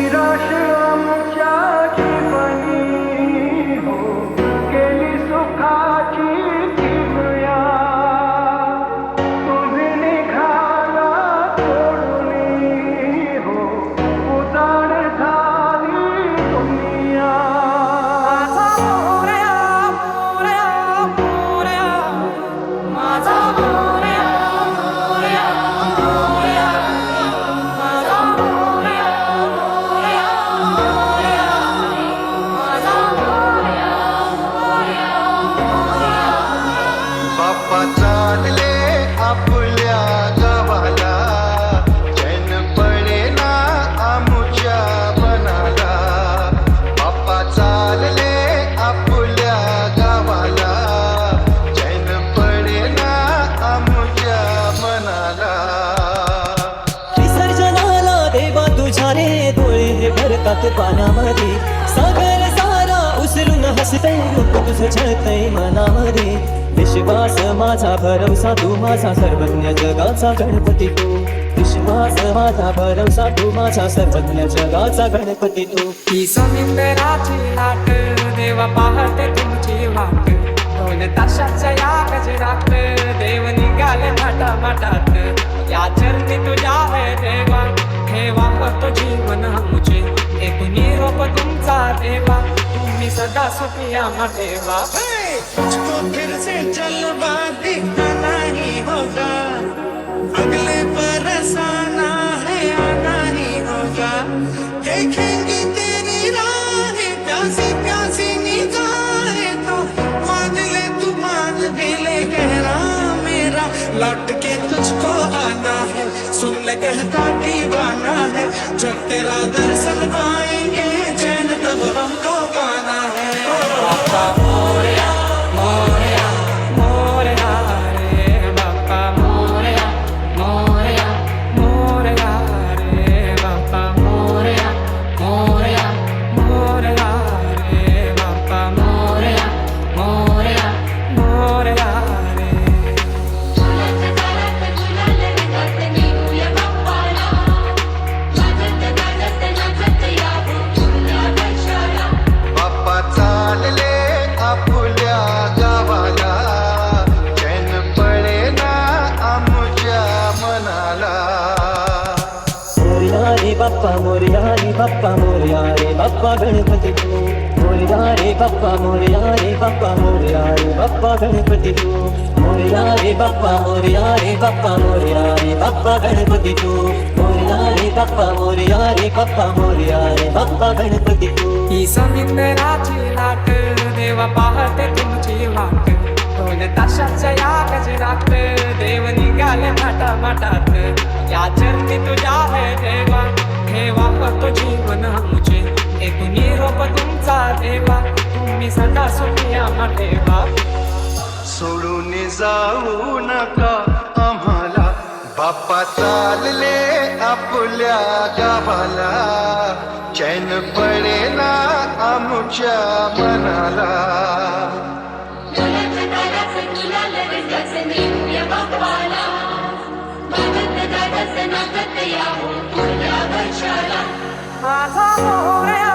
निराश आमच्या जीवनी हो गेली सुखाची किमया तुम्ही निघाला सोडून हो उजाड झाली दुनिया माझा मोरया मोरया मोरया माझा मोरया मोरया मोरया माझा मोरया मोरया मोरया माझा मोरया मोरया बाप्पा चालले आपल्या गावाला चैन पडेना आमुच्या मनाला बाप्पा चालले आपल्या गावाला चैन पडेना आमुच्या मनाला विसर्जनाला देवा तुझ्या रे डोळे भरतात पाण्यामध्ये सागर सारा उचलून हसतय रूप तुझं छळतय मनामध्ये विश्वास माझा भरवसा तू माझा सर्वज्ञ जगाचा गणपती तू विश्वास माझा भरवसा तू माझा सर्वज्ञ जगाचा गणपती तू ही समिंदराची लाट देवा पाहते तुमची वाट ढोल ताशाच्या या गजरात देव निघाले थाटामाटात या चरणी तुझ्या है देवा ठेवा तो जीवन आमचे एक निरोप तुमचा देवा तुम्ही सदा सुखी आम्हा ठेवा मुझको फिर से जलवा दिखना नहीं होगा अगले बरस आना है आना ही होगा देखेंगे तेरी राहें प्यासी प्यासी निगाहें तो मान ले तू मान भी ले कहना मेरा लौट के तुझको आना है सुन ले कहता दीवाना है जब तेरा दर्शन पाएंगे चैन तब हमको पाना है बाप्पा मोरया मोरया मोरया रे बाप्पा मोरया मोरया मोरया रे बाप्पा मोरया मोरया मोरया रे बाप्पा मोरया मोरया मोरया रे झुलत गाडत झुलाल रंगात नेऊया बाप्पाला वाजत गाजत नाचत यावं तुला वर्षाला बाप्पा चालले आपल्या गावाला चैन पडेना आमुच्या मनाला मोरया रे बाप्पा मोरया रे बाप्पा मोरया रे बाप्पा गणपती तू मोरया रे बाप्पा मोरया रे बाप्पा मोरया रे बाप्पा गणपती तू मोरया रे बाप्पा मोरया रे बाप्पा मोरया रे बाप्पा गणपती तू मोरया रे बाप्पा मोरया रे बाप्पा मोरया रे बाप्पा गणपती तू ही समिंदराची लाट देवा पाहते तुमची वाट ढोल ताशाच्या या गजरात देव निघाले थाटामाटात या चरणी तुझ्या है देवा ठेवा तो जीवन आमचे एक निरोप तुमचा देवा तुम्ही सदा सुखी आम्हा ठेवा सोडून जाऊ नका आम्हाला बाप्पा चालले आपल्या गावाला चैन पडेना आमुच्या मनाला झुलत गाडत झुलाल रंगात नेऊया बाप्पाला वाजत गाजत नाचत यावं तुला वर्षाला माझा मोरया